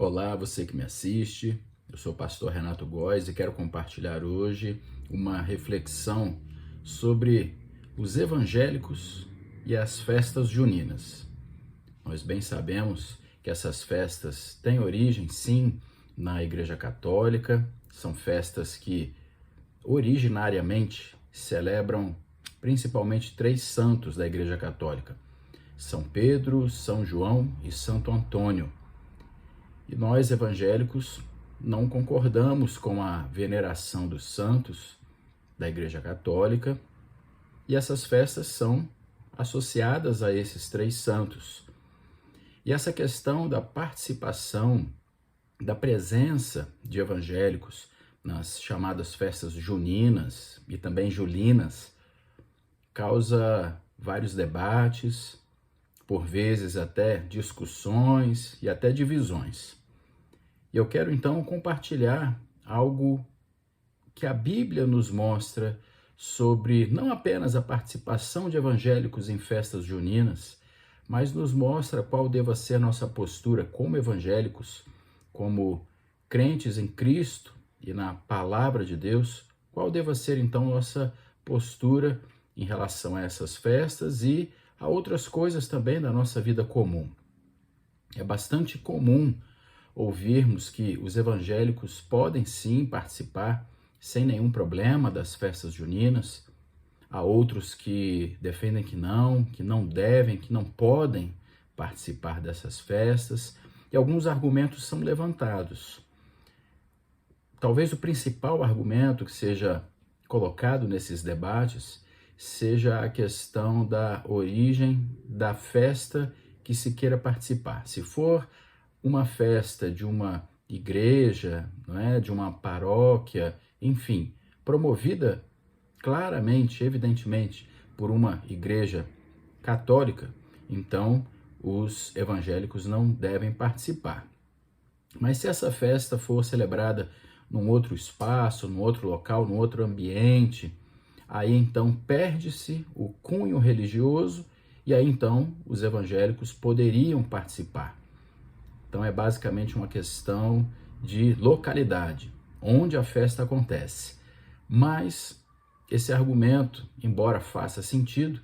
Olá, você que me assiste. Eu sou o pastor Renato Góes e quero compartilhar hoje uma reflexão sobre os evangélicos e as festas juninas. Nós bem sabemos que essas festas têm origem, sim, na Igreja Católica. São festas que originariamente celebram principalmente três santos da Igreja Católica: São Pedro, São João e Santo Antônio. E nós, evangélicos, não concordamos com a veneração dos santos da Igreja Católica, e essas festas são associadas a esses três santos. E essa questão da participação, da presença de evangélicos nas chamadas festas juninas e também julinas, causa vários debates, por vezes até discussões e até divisões. E eu quero então compartilhar algo que a Bíblia nos mostra sobre não apenas a participação de evangélicos em festas juninas, mas nos mostra qual deva ser nossa postura como evangélicos, como crentes em Cristo e na palavra de Deus, qual deva ser então nossa postura em relação a essas festas e a outras coisas também da nossa vida comum. É bastante comum ouvirmos que os evangélicos podem sim participar sem nenhum problema das festas juninas. Há outros que defendem que não devem, que não podem participar dessas festas, e alguns argumentos são levantados. Talvez o principal argumento que seja colocado nesses debates seja a questão da origem da festa que se queira participar. Se for uma festa de uma igreja, não é? De uma paróquia, enfim, promovida claramente, evidentemente, por uma igreja católica, então os evangélicos não devem participar. Mas se essa festa for celebrada num outro espaço, num outro local, num outro ambiente, aí então perde-se o cunho religioso e aí então os evangélicos poderiam participar. Então é basicamente uma questão de localidade, onde a festa acontece. Mas esse argumento, embora faça sentido,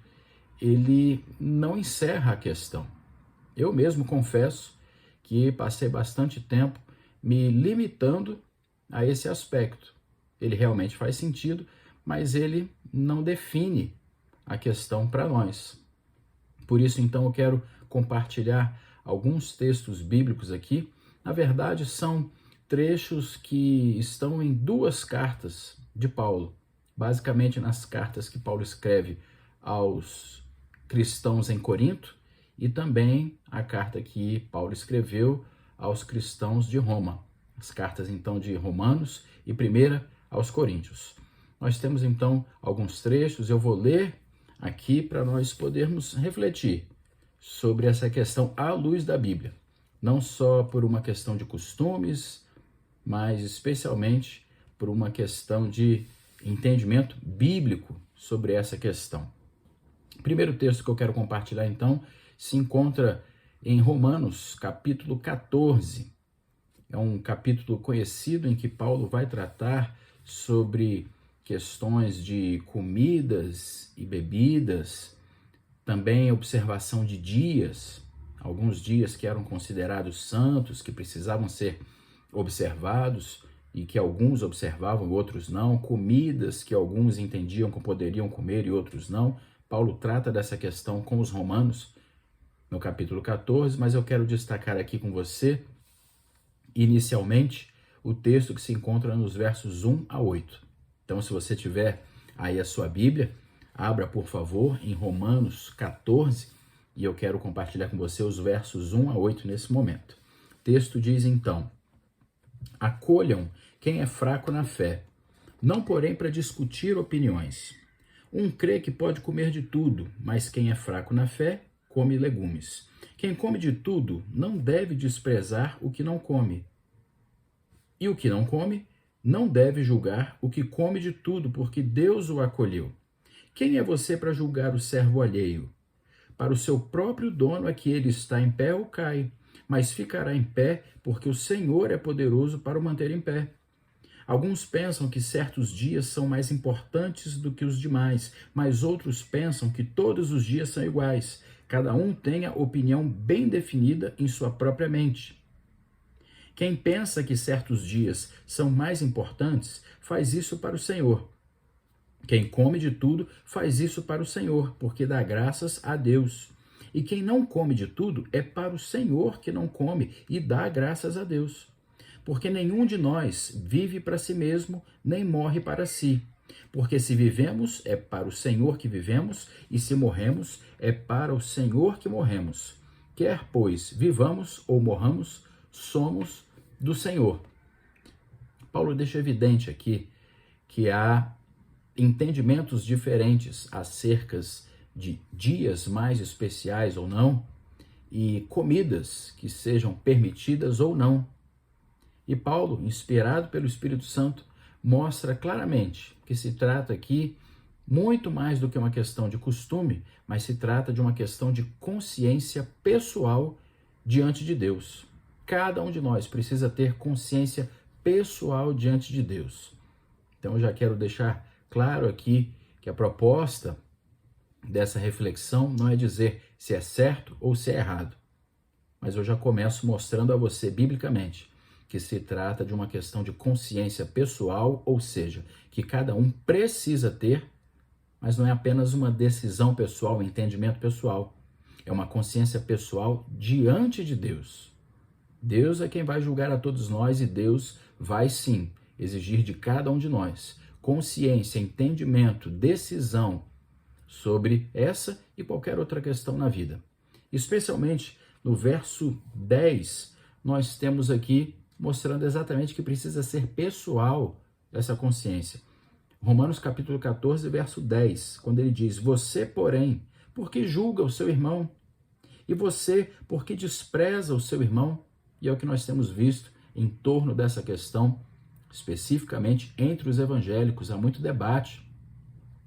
ele não encerra a questão. Eu mesmo confesso que passei bastante tempo me limitando a esse aspecto. Ele realmente faz sentido, mas ele não define a questão para nós. Por isso, então, eu quero compartilhar alguns textos bíblicos aqui. Na verdade, são trechos que estão em duas cartas de Paulo, basicamente nas cartas que Paulo escreve aos cristãos em Corinto e também a carta que Paulo escreveu aos cristãos de Roma, as cartas então de Romanos e primeira aos Coríntios. Nós temos então alguns trechos, eu vou ler aqui para nós podermos refletir sobre essa questão à luz da Bíblia, não só por uma questão de costumes, mas especialmente por uma questão de entendimento bíblico sobre essa questão. O primeiro texto que eu quero compartilhar, então, se encontra em Romanos, capítulo 14. É um capítulo conhecido em que Paulo vai tratar sobre questões de comidas e bebidas, também observação de dias, alguns dias que eram considerados santos, que precisavam ser observados e que alguns observavam, outros não, comidas que alguns entendiam que poderiam comer e outros não. Paulo trata dessa questão com os romanos no capítulo 14, mas eu quero destacar aqui com você, inicialmente, o texto que se encontra nos versos 1 a 8. Então, se você tiver aí a sua Bíblia, abra, por favor, em Romanos 14, e eu quero compartilhar com você os versos 1 a 8 nesse momento. O texto diz, então: acolham quem é fraco na fé, não porém para discutir opiniões. Um crê que pode comer de tudo, mas quem é fraco na fé, come legumes. Quem come de tudo não deve desprezar o que não come. E o que não come, não deve julgar o que come de tudo, porque Deus o acolheu. Quem é você para julgar o servo alheio? Para o seu próprio dono é que ele está em pé ou cai. mas ficará em pé porque o Senhor é poderoso para o manter em pé. Alguns pensam que certos dias são mais importantes do que os demais, mas outros pensam que todos os dias são iguais. Cada um tem a opinião bem definida em sua própria mente. Quem pensa que certos dias são mais importantes, faz isso para o Senhor. Quem come de tudo, faz isso para o Senhor, porque dá graças a Deus. E quem não come de tudo, é para o Senhor que não come e dá graças a Deus. Porque nenhum de nós vive para si mesmo, nem morre para si. Porque se vivemos, é para o Senhor que vivemos, e se morremos, é para o Senhor que morremos. Quer, pois, vivamos ou morramos, somos do Senhor. Paulo deixa evidente aqui que há entendimentos diferentes acerca de dias mais especiais ou não, e comidas que sejam permitidas ou não. E Paulo, inspirado pelo Espírito Santo, mostra claramente que se trata aqui muito mais do que uma questão de costume, mas se trata de uma questão de consciência pessoal diante de Deus. Cada um de nós precisa ter consciência pessoal diante de Deus. Então eu já quero deixar claro aqui que a proposta dessa reflexão não é dizer se é certo ou se é errado, mas eu já começo mostrando a você biblicamente que se trata de uma questão de consciência pessoal, ou seja, que cada um precisa ter, mas não é apenas uma decisão pessoal, um entendimento pessoal. É uma consciência pessoal diante de Deus. Deus é quem vai julgar a todos nós e Deus vai sim exigir de cada um de nós consciência, entendimento, decisão sobre essa e qualquer outra questão na vida. Especialmente no verso 10, nós temos aqui mostrando exatamente que precisa ser pessoal essa consciência. Romanos capítulo 14, verso 10, quando ele diz: você, porém, por que julga o seu irmão? E você, por que despreza o seu irmão? E é o que nós temos visto em torno dessa questão, especificamente entre os evangélicos. Há muito debate.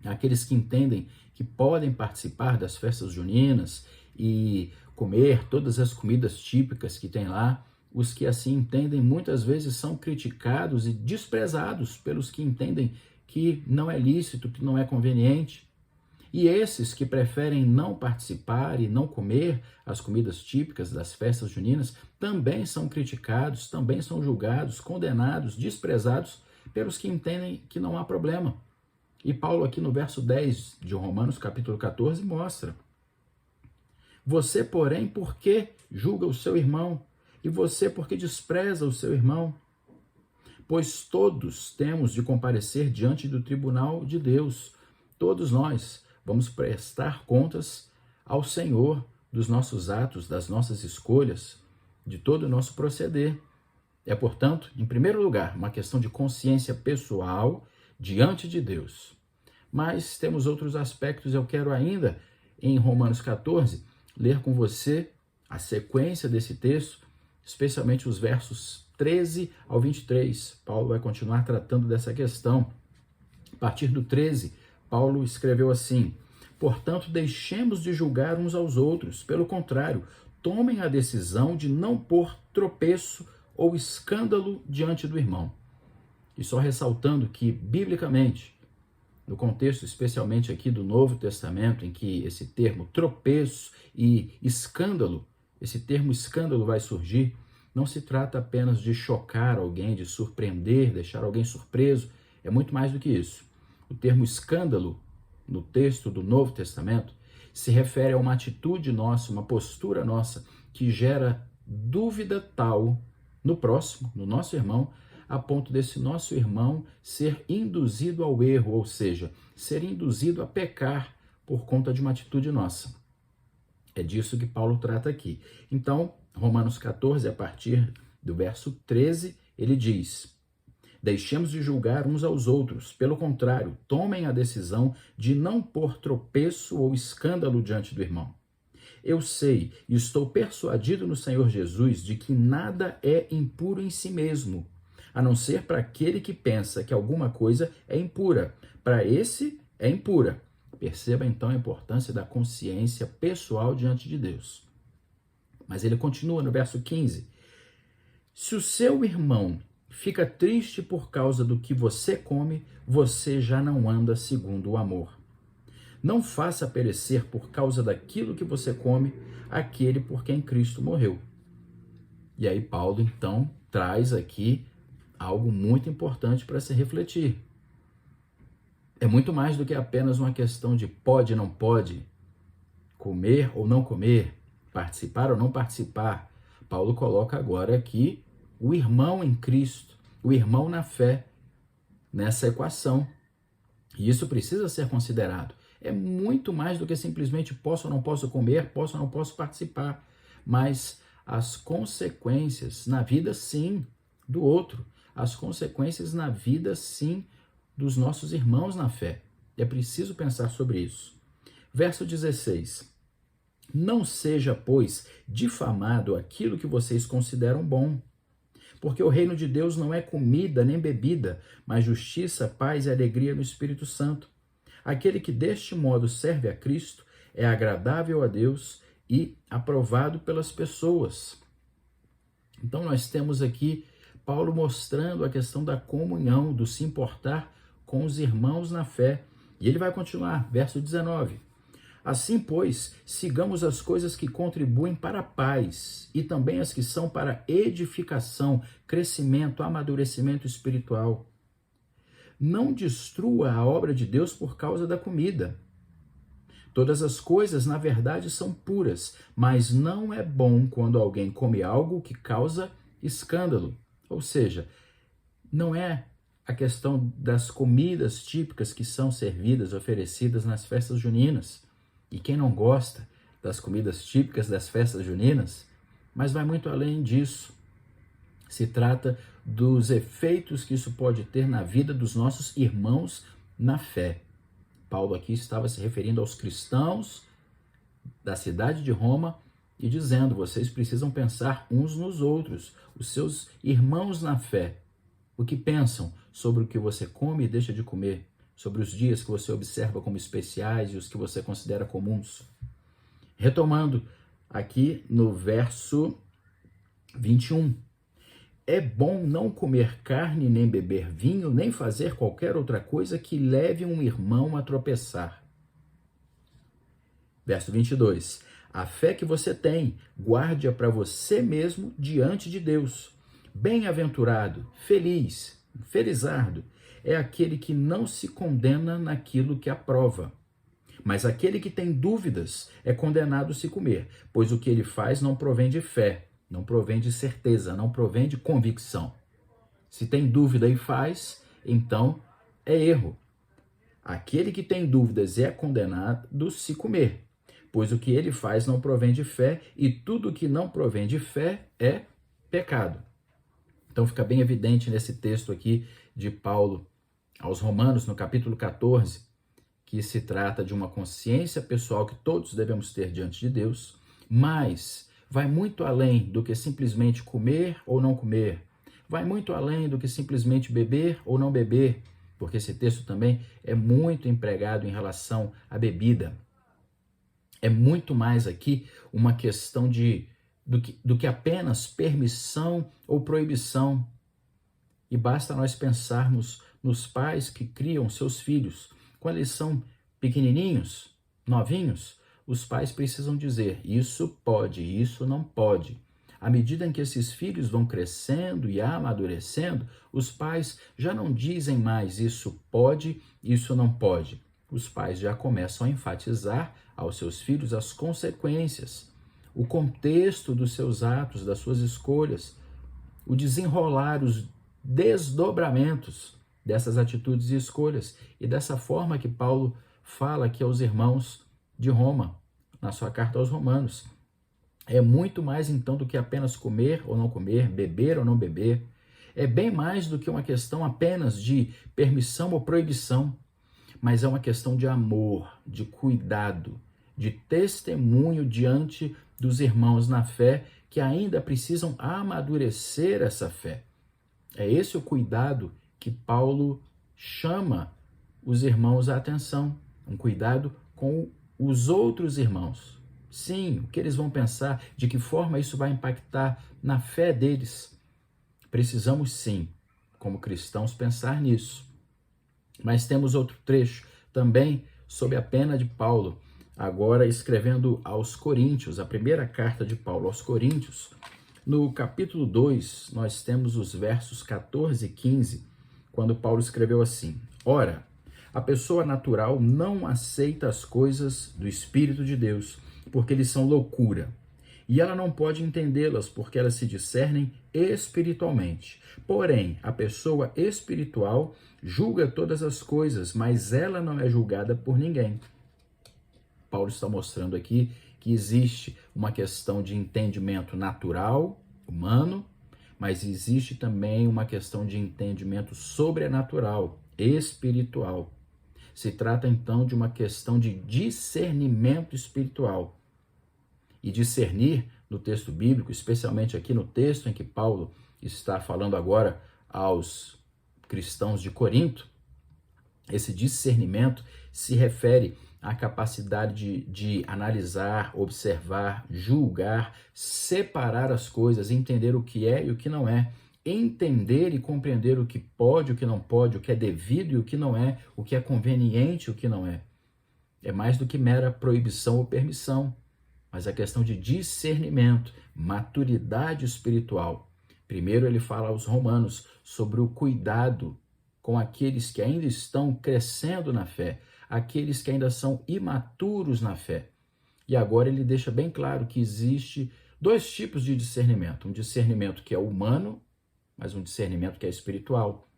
Aqueles que entendem que podem participar das festas juninas e comer todas as comidas típicas que tem lá, os que assim entendem muitas vezes são criticados e desprezados pelos que entendem que não é lícito, que não é conveniente. E esses que preferem não participar e não comer as comidas típicas das festas juninas também são criticados, também são julgados, condenados, desprezados pelos que entendem que não há problema. E Paulo aqui no verso 10 de Romanos capítulo 14 mostra: você, porém, por que julga o seu irmão? E você, por que despreza o seu irmão? Pois todos temos de comparecer diante do tribunal de Deus. Todos nós vamos prestar contas ao Senhor dos nossos atos, das nossas escolhas, de todo o nosso proceder. É, portanto, em primeiro lugar, uma questão de consciência pessoal diante de Deus. Mas temos outros aspectos. Eu quero ainda, em Romanos 14, ler com você a sequência desse texto, especialmente os versos 13 ao 23. Paulo vai continuar tratando dessa questão. A partir do 13, Paulo escreveu assim: portanto, deixemos de julgar uns aos outros. Pelo contrário, tomem a decisão de não pôr tropeço ou escândalo diante do irmão. E só ressaltando que, biblicamente, no contexto especialmente aqui do Novo Testamento, em que esse termo tropeço e escândalo, esse termo escândalo vai surgir, não se trata apenas de chocar alguém, de surpreender, deixar alguém surpreso, é muito mais do que isso. O termo escândalo, no texto do Novo Testamento, se refere a uma atitude nossa, uma postura nossa, que gera dúvida tal no próximo, no nosso irmão, a ponto desse nosso irmão ser induzido ao erro, ou seja, ser induzido a pecar por conta de uma atitude nossa. É disso que Paulo trata aqui. Então, Romanos 14, a partir do verso 13, ele diz: deixemos de julgar uns aos outros, pelo contrário, tomem a decisão de não pôr tropeço ou escândalo diante do irmão. Eu sei e estou persuadido no Senhor Jesus de que nada é impuro em si mesmo, a não ser para aquele que pensa que alguma coisa é impura. Para esse é impura. Perceba então a importância da consciência pessoal diante de Deus. Mas ele continua no verso 15. Se o seu irmão fica triste por causa do que você come, você já não anda segundo o amor. Não faça perecer por causa daquilo que você come aquele por quem Cristo morreu. E aí Paulo então traz aqui algo muito importante para se refletir. É muito mais do que apenas uma questão de pode ou não pode, comer ou não comer, participar ou não participar. Paulo coloca agora aqui o irmão em Cristo, o irmão na fé, nessa equação. E isso precisa ser considerado. É muito mais do que simplesmente posso ou não posso comer, posso ou não posso participar, mas as consequências na vida, sim, do outro, as consequências na vida, sim, dos nossos irmãos na fé. É preciso pensar sobre isso. Verso 16. Não seja, pois, difamado aquilo que vocês consideram bom, porque o reino de Deus não é comida nem bebida, mas justiça, paz e alegria no Espírito Santo. Aquele que deste modo serve a Cristo é agradável a Deus e aprovado pelas pessoas. Então nós temos aqui Paulo mostrando a questão da comunhão, do se importar com os irmãos na fé. E ele vai continuar, verso 19. Assim, pois, sigamos as coisas que contribuem para a paz e também as que são para edificação, crescimento, amadurecimento espiritual. Não destrua a obra de Deus por causa da comida. Todas as coisas, na verdade, são puras, mas não é bom quando alguém come algo que causa escândalo. Ou seja, não é a questão das comidas típicas que são servidas, oferecidas nas festas juninas. E quem não gosta das comidas típicas das festas juninas, mas vai muito além disso. Se trata dos efeitos que isso pode ter na vida dos nossos irmãos na fé. Paulo aqui estava se referindo aos cristãos da cidade de Roma e dizendo, vocês precisam pensar uns nos outros, os seus irmãos na fé. O que pensam sobre o que você come e deixa de comer, sobre os dias que você observa como especiais e os que você considera comuns. Retomando aqui no verso 21. É bom não comer carne, nem beber vinho, nem fazer qualquer outra coisa que leve um irmão a tropeçar. Verso 22. A fé que você tem, guarde-a para você mesmo diante de Deus. Bem-aventurado, feliz, felizardo, é aquele que não se condena naquilo que aprova. Mas aquele que tem dúvidas é condenado se comer, pois o que ele faz não provém de fé, não provém de certeza, não provém de convicção. Se tem dúvida e faz, então é erro. Aquele que tem dúvidas é condenado se comer, pois o que ele faz não provém de fé, e tudo que não provém de fé é pecado. Então fica bem evidente nesse texto aqui de Paulo aos Romanos, no capítulo 14, que se trata de uma consciência pessoal que todos devemos ter diante de Deus, mas vai muito além do que simplesmente comer ou não comer, vai muito além do que simplesmente beber ou não beber, porque esse texto também é muito empregado em relação à bebida. É muito mais aqui uma questão do que apenas permissão ou proibição. E basta nós pensarmos nos pais que criam seus filhos. Quando eles são pequenininhos, novinhos, os pais precisam dizer, isso pode, isso não pode. À medida em que esses filhos vão crescendo e amadurecendo, os pais já não dizem mais isso pode, isso não pode. Os pais já começam a enfatizar aos seus filhos as consequências, o contexto dos seus atos, das suas escolhas, o desenrolar, os desdobramentos dessas atitudes e escolhas. E dessa forma que Paulo fala aqui aos irmãos de Roma, na sua carta aos Romanos. É muito mais então do que apenas comer ou não comer, beber ou não beber. É bem mais do que uma questão apenas de permissão ou proibição, mas é uma questão de amor, de cuidado, de testemunho diante dos irmãos na fé que ainda precisam amadurecer essa fé. É esse o cuidado que Paulo chama os irmãos à atenção, um cuidado com os outros irmãos. Sim, o que eles vão pensar, de que forma isso vai impactar na fé deles. Precisamos sim, como cristãos, pensar nisso. Mas temos outro trecho também sob a pena de Paulo, agora escrevendo aos Coríntios, a primeira carta de Paulo aos Coríntios. No capítulo 2, nós temos os versos 14 e 15, quando Paulo escreveu assim: Ora, a pessoa natural não aceita as coisas do Espírito de Deus, porque eles são loucura. E ela não pode entendê-las, porque elas se discernem espiritualmente. Porém, a pessoa espiritual julga todas as coisas, mas ela não é julgada por ninguém. Paulo está mostrando aqui que existe uma questão de entendimento natural, humano, mas existe também uma questão de entendimento sobrenatural, espiritual. Se trata então de uma questão de discernimento espiritual. E discernir no texto bíblico, especialmente aqui no texto em que Paulo está falando agora aos cristãos de Corinto, esse discernimento se refere à capacidade de analisar, observar, julgar, separar as coisas, entender o que é e o que não é, entender e compreender o que pode, o que não pode, o que é devido e o que não é, o que é conveniente e o que não é. É mais do que mera proibição ou permissão, mas a questão de discernimento, maturidade espiritual. Primeiro ele fala aos romanos sobre o cuidado com aqueles que ainda estão crescendo na fé, aqueles que ainda são imaturos na fé. E agora ele deixa bem claro que existe dois tipos de discernimento. Um discernimento que é humano, mas um discernimento que é espiritual.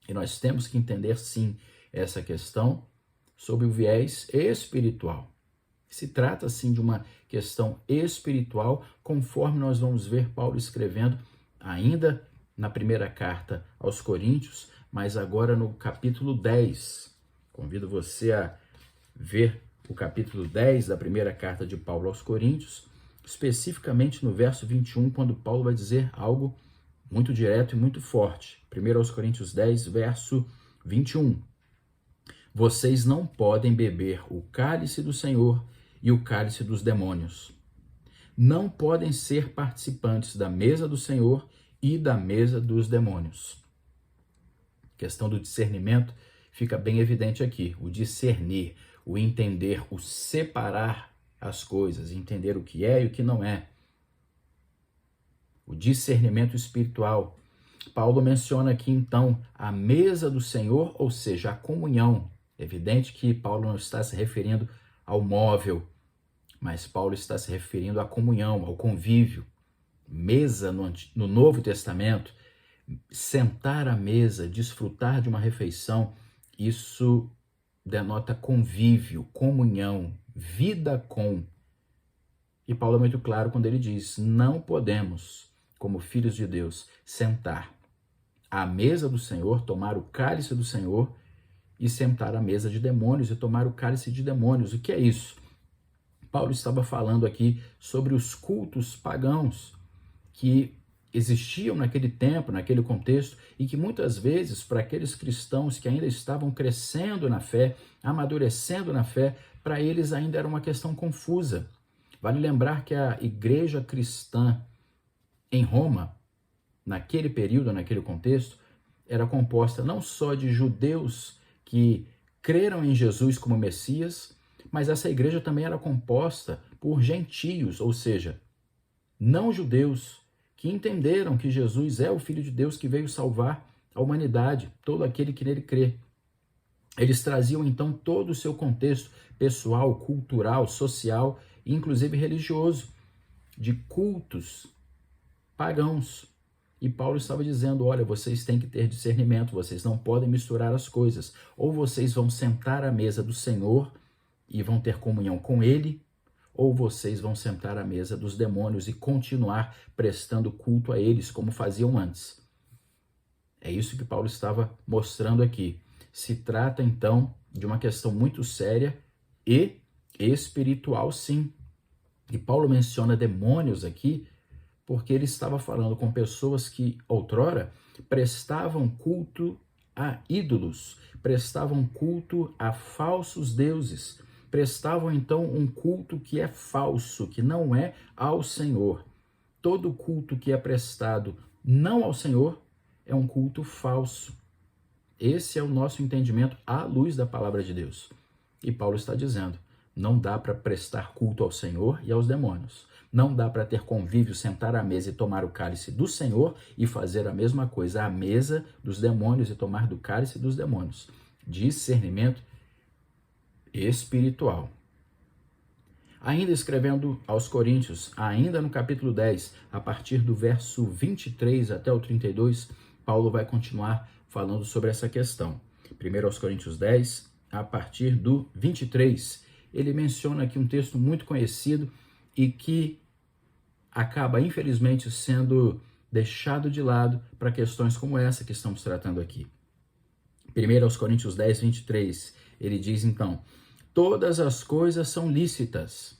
E nós temos que entender, sim, essa questão sob o viés espiritual. Se trata, sim, de uma questão espiritual, conforme nós vamos ver Paulo escrevendo ainda na primeira carta aos Coríntios, mas agora no capítulo 10. Convido você a ver o capítulo 10 da primeira carta de Paulo aos Coríntios, especificamente no verso 21, quando Paulo vai dizer algo muito direto e muito forte. 1 aos Coríntios 10, verso 21. Vocês não podem beber o cálice do Senhor e o cálice dos demônios. Não podem ser participantes da mesa do Senhor e da mesa dos demônios. A questão do discernimento fica bem evidente aqui. O discernir, o entender, o separar as coisas, entender o que é e o que não é. O discernimento espiritual. Paulo menciona aqui então a mesa do Senhor, ou seja, a comunhão. É evidente que Paulo não está se referindo ao móvel, mas Paulo está se referindo à comunhão, ao convívio. Mesa no Novo Testamento, sentar à mesa, desfrutar de uma refeição, isso denota convívio, comunhão, vida com. E Paulo é muito claro quando ele diz: não podemos, como filhos de Deus, sentar à mesa do Senhor, tomar o cálice do Senhor e sentar à mesa de demônios e tomar o cálice de demônios. O que é isso? Paulo estava falando aqui sobre os cultos pagãos que existiam naquele tempo, naquele contexto, e que muitas vezes, para aqueles cristãos que ainda estavam crescendo na fé, amadurecendo na fé, para eles ainda era uma questão confusa. Vale lembrar que a igreja cristã em Roma, naquele período, naquele contexto, era composta não só de judeus que creram em Jesus como Messias, mas essa igreja também era composta por gentios, ou seja, não judeus, que entenderam que Jesus é o Filho de Deus que veio salvar a humanidade, todo aquele que nele crê. Eles traziam então todo o seu contexto pessoal, cultural, social, inclusive religioso, de cultos pagãos. E Paulo estava dizendo: olha, vocês têm que ter discernimento, vocês não podem misturar as coisas. Ou vocês vão sentar à mesa do Senhor e vão ter comunhão com ele, ou vocês vão sentar à mesa dos demônios e continuar prestando culto a eles, como faziam antes. É isso que Paulo estava mostrando aqui. Se trata, então, de uma questão muito séria e espiritual, sim. E Paulo menciona demônios aqui porque ele estava falando com pessoas que, outrora, prestavam culto a ídolos, prestavam culto a falsos deuses, prestavam então um culto que é falso, que não é ao Senhor. Todo culto que é prestado não ao Senhor é um culto falso. Esse é o nosso entendimento à luz da palavra de Deus. E Paulo está dizendo, não dá para prestar culto ao Senhor e aos demônios. Não dá para ter convívio, sentar à mesa e tomar o cálice do Senhor e fazer a mesma coisa à mesa dos demônios e tomar do cálice dos demônios. Discernimento espiritual. Ainda escrevendo aos Coríntios, ainda no capítulo 10, a partir do verso 23 até o 32, Paulo vai continuar falando sobre essa questão. Primeiro aos Coríntios 10, a partir do 23, ele menciona aqui um texto muito conhecido e que acaba, infelizmente, sendo deixado de lado para questões como essa que estamos tratando aqui. Primeiro aos Coríntios 10, 23, ele diz então, todas as coisas são lícitas.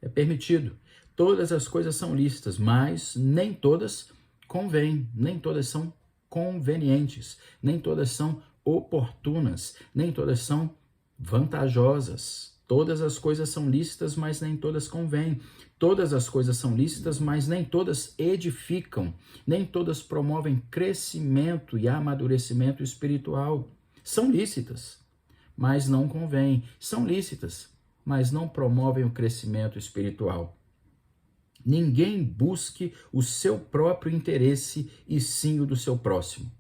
É permitido. Todas as coisas são lícitas, mas nem todas convêm, nem todas são convenientes, nem todas são oportunas, nem todas são vantajosas. Todas as coisas são lícitas, mas nem todas convêm. Todas as coisas são lícitas, mas nem todas edificam, nem todas promovem crescimento e amadurecimento espiritual. São lícitas, mas não convêm. São lícitas, mas não promovem o crescimento espiritual. Ninguém busque o seu próprio interesse e sim o do seu próximo.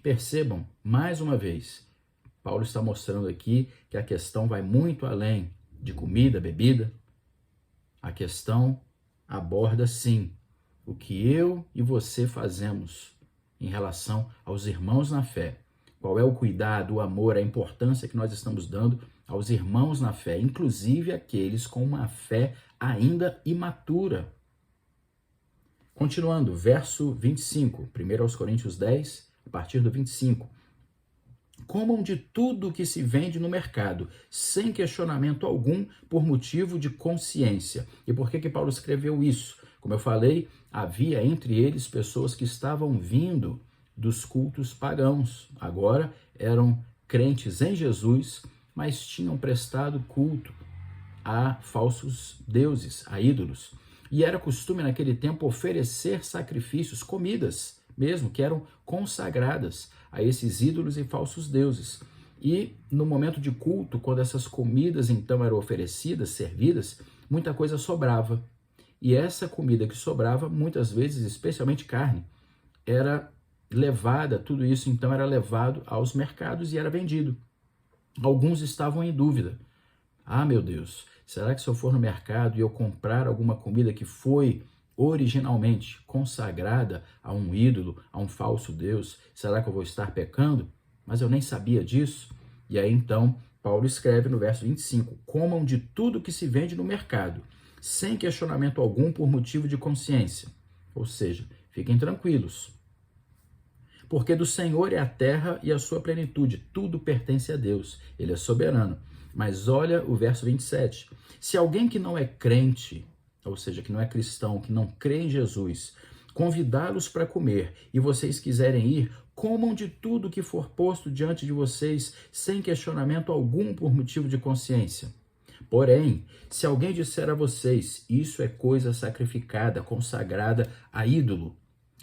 Percebam, mais uma vez, Paulo está mostrando aqui que a questão vai muito além de comida, bebida. A questão aborda, sim, o que eu e você fazemos em relação aos irmãos na fé. Qual é o cuidado, o amor, a importância que nós estamos dando aos irmãos na fé, inclusive aqueles com uma fé ainda imatura. Continuando, verso 25, 1 aos Coríntios 10, a partir do 25. Comam de tudo que se vende no mercado, sem questionamento algum, por motivo de consciência. E por que Paulo escreveu isso? Como eu falei, havia entre eles pessoas que estavam vindo dos cultos pagãos. Agora eram crentes em Jesus, mas tinham prestado culto a falsos deuses, a ídolos. E era costume naquele tempo oferecer sacrifícios, comidas mesmo, que eram consagradas a esses ídolos e falsos deuses. E no momento de culto, quando essas comidas então eram oferecidas, servidas, muita coisa sobrava. E essa comida que sobrava, muitas vezes, especialmente carne, era levada, tudo isso então era levado aos mercados e era vendido. Alguns estavam em dúvida. Ah, meu Deus, será que se eu for no mercado e eu comprar alguma comida que foi originalmente consagrada a um ídolo, a um falso Deus, será que eu vou estar pecando? Mas eu nem sabia disso. E aí então, Paulo escreve no verso 25, comam de tudo que se vende no mercado, sem questionamento algum por motivo de consciência. Ou seja, fiquem tranquilos. Porque do Senhor é a terra e a sua plenitude, tudo pertence a Deus, Ele é soberano. Mas olha o verso 27, se alguém que não é crente, ou seja, que não é cristão, que não crê em Jesus, convidá-los para comer e vocês quiserem ir, comam de tudo que for posto diante de vocês, sem questionamento algum por motivo de consciência. Porém, se alguém disser a vocês, isso é coisa sacrificada, consagrada a ídolo,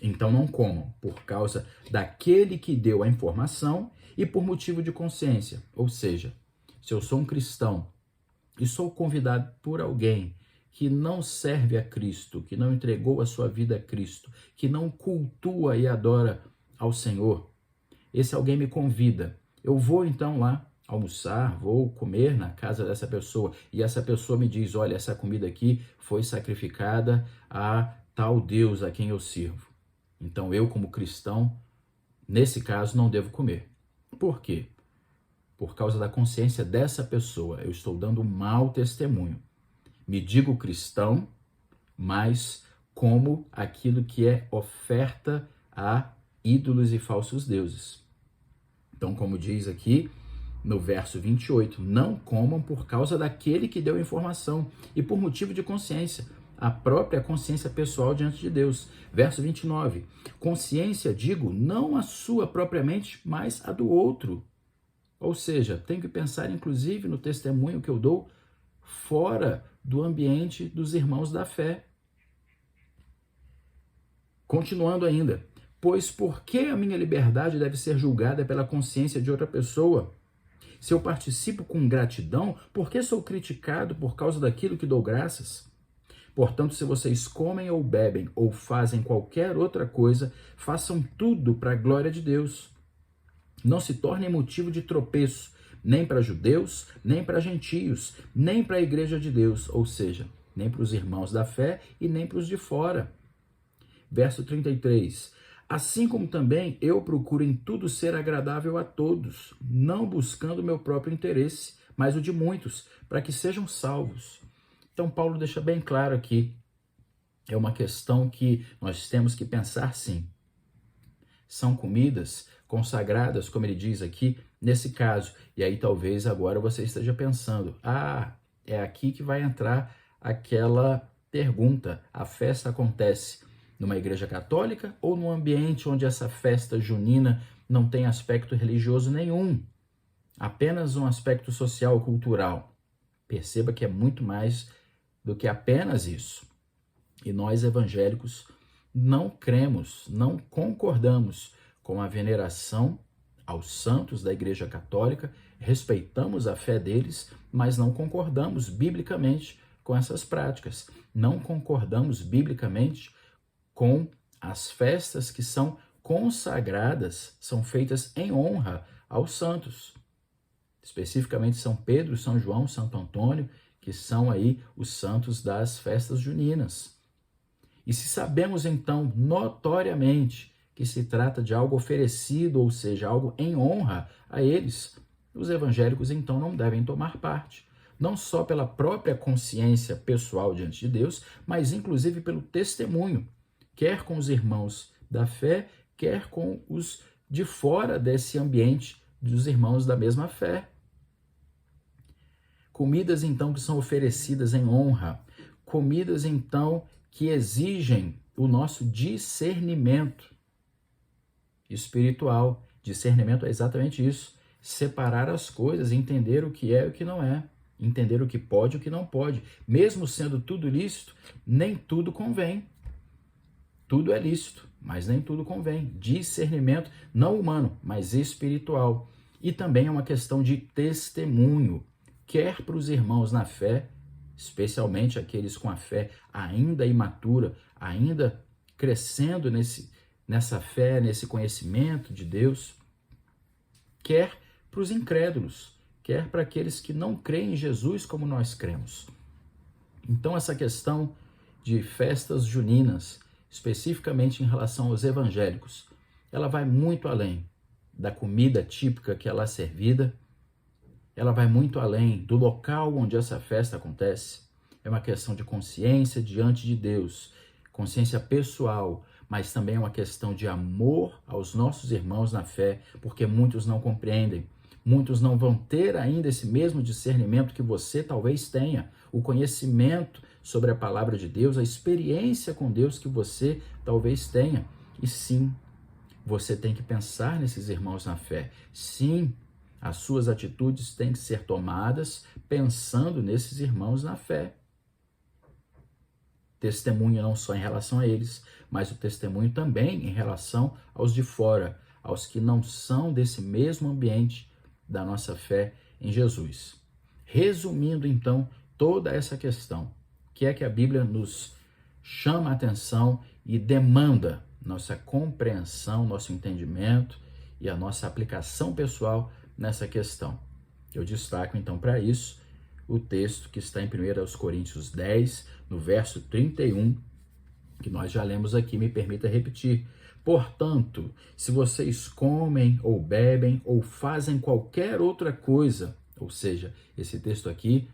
então não comam, por causa daquele que deu a informação e por motivo de consciência. Ou seja, se eu sou um cristão e sou convidado por alguém que não serve a Cristo, que não entregou a sua vida a Cristo, que não cultua e adora ao Senhor, esse alguém me convida. Eu vou então lá almoçar, vou comer na casa dessa pessoa e essa pessoa me diz, olha, essa comida aqui foi sacrificada a tal Deus a quem eu sirvo. Então eu, como cristão, nesse caso não devo comer. Por quê? Por causa da consciência dessa pessoa, eu estou dando um mau testemunho. Me digo cristão, mas como aquilo que é oferta a ídolos e falsos deuses. Então, como diz aqui no verso 28, não comam por causa daquele que deu a informação e por motivo de consciência, a própria consciência pessoal diante de Deus. Verso 29, consciência, digo, não a sua propriamente, mas a do outro. Ou seja, tenho que pensar inclusive no testemunho que eu dou fora do ambiente dos irmãos da fé. Continuando ainda, pois por que a minha liberdade deve ser julgada pela consciência de outra pessoa? Se eu participo com gratidão, por que sou criticado por causa daquilo que dou graças? Portanto, se vocês comem ou bebem ou fazem qualquer outra coisa, façam tudo para a glória de Deus. Não se tornem motivo de tropeço, nem para judeus, nem para gentios, nem para a igreja de Deus, ou seja, nem para os irmãos da fé e nem para os de fora. Verso 33. Assim como também eu procuro em tudo ser agradável a todos, não buscando meu próprio interesse, mas o de muitos, para que sejam salvos. Então Paulo deixa bem claro aqui, é uma questão que nós temos que pensar sim. São comidas consagradas, como ele diz aqui, nesse caso. E aí talvez agora você esteja pensando, é aqui que vai entrar aquela pergunta, a festa acontece numa igreja católica ou num ambiente onde essa festa junina não tem aspecto religioso nenhum, apenas um aspecto social, cultural? Perceba que é muito mais do que apenas isso. E nós evangélicos não cremos, não concordamos com a veneração aos santos da Igreja Católica, respeitamos a fé deles, mas não concordamos biblicamente com essas práticas. Não concordamos biblicamente com as festas que são consagradas, são feitas em honra aos santos. Especificamente São Pedro, São João, Santo Antônio, que são aí os santos das festas juninas. E se sabemos então notoriamente que se trata de algo oferecido, ou seja, algo em honra a eles, os evangélicos então não devem tomar parte, não só pela própria consciência pessoal diante de Deus, mas inclusive pelo testemunho, quer com os irmãos da fé, quer com os de fora desse ambiente dos irmãos da mesma fé. Comidas então que são oferecidas em honra, comidas então que exigem o nosso discernimento espiritual. Discernimento é exatamente isso, separar as coisas, entender o que é e o que não é, entender o que pode e o que não pode. Mesmo sendo tudo lícito, nem tudo convém. Tudo é lícito, mas nem tudo convém. Discernimento não humano, mas espiritual. E também é uma questão de testemunho, quer para os irmãos na fé, especialmente aqueles com a fé ainda imatura, ainda crescendo nessa fé, nesse conhecimento de Deus, quer para os incrédulos, quer para aqueles que não creem em Jesus como nós cremos. Então essa questão de festas juninas, especificamente em relação aos evangélicos, ela vai muito além da comida típica que ela é servida, ela vai muito além do local onde essa festa acontece. É uma questão de consciência diante de Deus, consciência pessoal, mas também é uma questão de amor aos nossos irmãos na fé, porque muitos não compreendem, muitos não vão ter ainda esse mesmo discernimento que você talvez tenha, o conhecimento sobre a palavra de Deus, a experiência com Deus que você talvez tenha. E sim, você tem que pensar nesses irmãos na fé. Sim, as suas atitudes têm que ser tomadas pensando nesses irmãos na fé. Testemunho não só em relação a eles, mas o testemunho também em relação aos de fora, aos que não são desse mesmo ambiente da nossa fé em Jesus. Resumindo então toda essa questão, que é que a Bíblia nos chama a atenção e demanda nossa compreensão, nosso entendimento e a nossa aplicação pessoal nessa questão. Eu destaco então para isso o texto que está em 1 Coríntios 10, no verso 31, que nós já lemos aqui, me permita repetir. Portanto, se vocês comem ou bebem ou fazem qualquer outra coisa, ou seja, esse texto aqui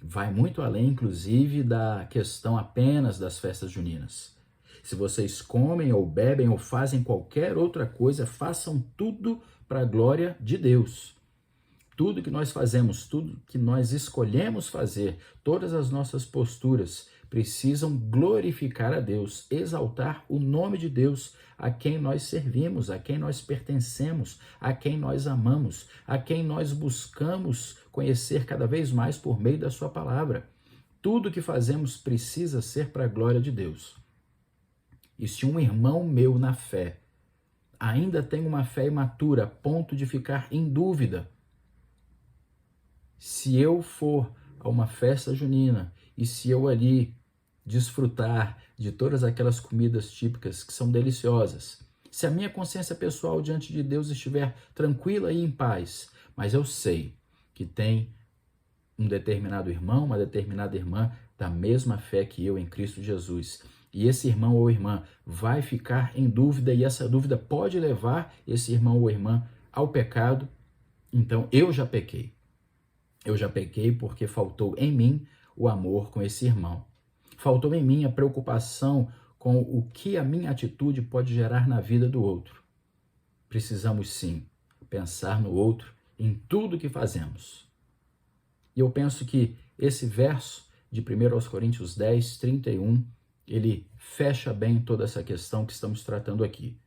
vai muito além, inclusive, da questão apenas das festas juninas. Se vocês comem ou bebem ou fazem qualquer outra coisa, façam tudo para a glória de Deus. Tudo que nós fazemos, tudo que nós escolhemos fazer, todas as nossas posturas, precisam glorificar a Deus, exaltar o nome de Deus, a quem nós servimos, a quem nós pertencemos, a quem nós amamos, a quem nós buscamos conhecer cada vez mais por meio da sua palavra. Tudo que fazemos precisa ser para a glória de Deus. E se um irmão meu na fé ainda tem uma fé imatura, a ponto de ficar em dúvida, se eu for a uma festa junina e se eu ali desfrutar de todas aquelas comidas típicas que são deliciosas, se a minha consciência pessoal diante de Deus estiver tranquila e em paz, mas eu sei que tem um determinado irmão, uma determinada irmã da mesma fé que eu em Cristo Jesus, e esse irmão ou irmã vai ficar em dúvida e essa dúvida pode levar esse irmão ou irmã ao pecado, então eu já pequei. Eu já pequei porque faltou em mim o amor com esse irmão. Faltou em mim a preocupação com o que a minha atitude pode gerar na vida do outro. Precisamos sim pensar no outro em tudo que fazemos. E eu penso que esse verso de 1 Coríntios 10, 31, ele fecha bem toda essa questão que estamos tratando aqui.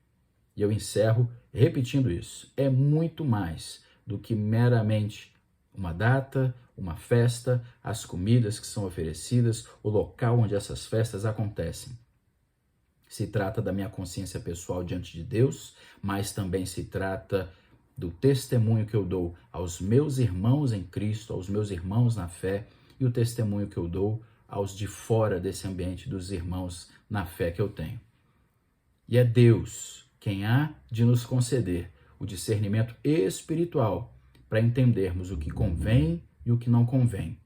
E eu encerro repetindo isso. É muito mais do que meramente uma data, uma festa, as comidas que são oferecidas, o local onde essas festas acontecem. Se trata da minha consciência pessoal diante de Deus, mas também se trata do testemunho que eu dou aos meus irmãos em Cristo, aos meus irmãos na fé, e o testemunho que eu dou aos de fora desse ambiente dos irmãos na fé que eu tenho. E é Deus quem há de nos conceder o discernimento espiritual para entendermos o que convém e o que não convém.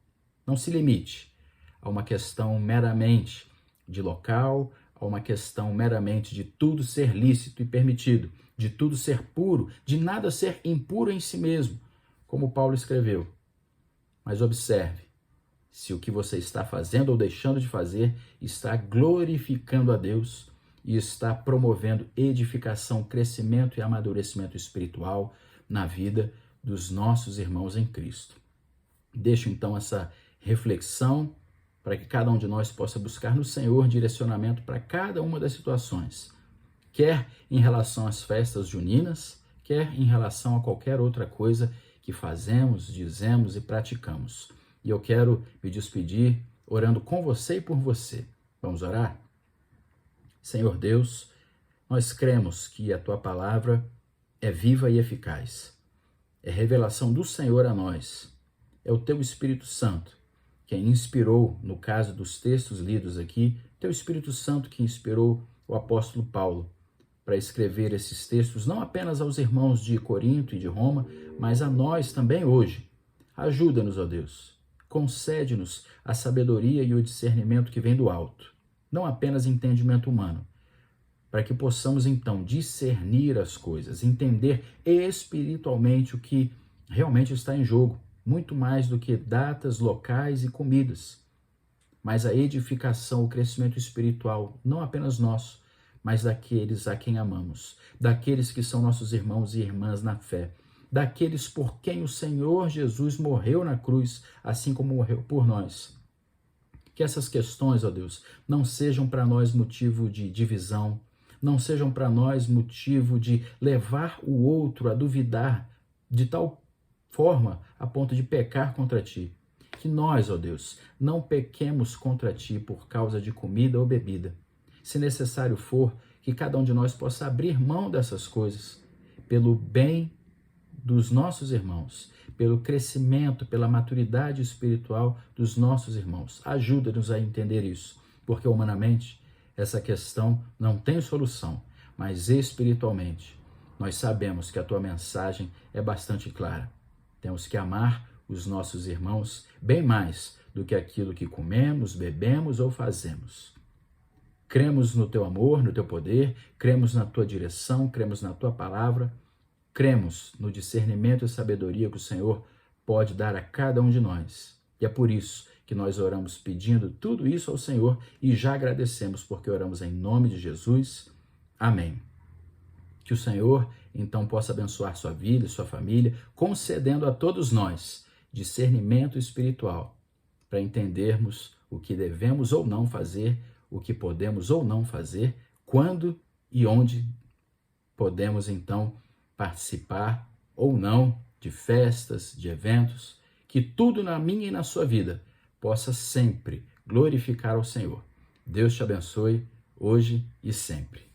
Não se limite a uma questão meramente de local, a uma questão meramente de tudo ser lícito e permitido, de tudo ser puro, de nada ser impuro em si mesmo, como Paulo escreveu. Mas observe se o que você está fazendo ou deixando de fazer está glorificando a Deus e está promovendo edificação, crescimento e amadurecimento espiritual na vida dos nossos irmãos em Cristo. Deixo então essa reflexão para que cada um de nós possa buscar no Senhor direcionamento para cada uma das situações, quer em relação às festas juninas, quer em relação a qualquer outra coisa que fazemos, dizemos e praticamos. E eu quero me despedir orando com você e por você. Vamos orar? Senhor Deus, nós cremos que a Tua palavra é viva e eficaz. É revelação do Senhor a nós. É o Teu Espírito Santo quem inspirou, no caso dos textos lidos aqui, Teu Espírito Santo que inspirou o apóstolo Paulo para escrever esses textos, não apenas aos irmãos de Corinto e de Roma, mas a nós também hoje. Ajuda-nos, ó Deus. Concede-nos a sabedoria e o discernimento que vem do alto, não apenas entendimento humano, para que possamos então discernir as coisas, entender espiritualmente o que realmente está em jogo, muito mais do que datas, locais e comidas, mas a edificação, o crescimento espiritual, não apenas nosso, mas daqueles a quem amamos, daqueles que são nossos irmãos e irmãs na fé, daqueles por quem o Senhor Jesus morreu na cruz, assim como morreu por nós. Que essas questões, ó Deus, não sejam para nós motivo de divisão, não sejam para nós motivo de levar o outro a duvidar de tal forma a ponto de pecar contra Ti. Que nós, ó Deus, não pequemos contra Ti por causa de comida ou bebida. Se necessário for, que cada um de nós possa abrir mão dessas coisas, pelo bem dos nossos irmãos, pelo crescimento, pela maturidade espiritual dos nossos irmãos. Ajuda-nos a entender isso, porque humanamente essa questão não tem solução, mas espiritualmente nós sabemos que a Tua mensagem é bastante clara. Temos que amar os nossos irmãos bem mais do que aquilo que comemos, bebemos ou fazemos. Cremos no Teu amor, no Teu poder, cremos na Tua direção, cremos na Tua palavra, cremos no discernimento e sabedoria que o Senhor pode dar a cada um de nós. E é por isso que nós oramos pedindo tudo isso ao Senhor e já agradecemos porque oramos em nome de Jesus. Amém. Que o Senhor, então, possa abençoar sua vida e sua família, concedendo a todos nós discernimento espiritual para entendermos o que devemos ou não fazer, o que podemos ou não fazer, quando e onde podemos então participar ou não de festas, de eventos, que tudo na minha e na sua vida possa sempre glorificar ao Senhor. Deus te abençoe hoje e sempre.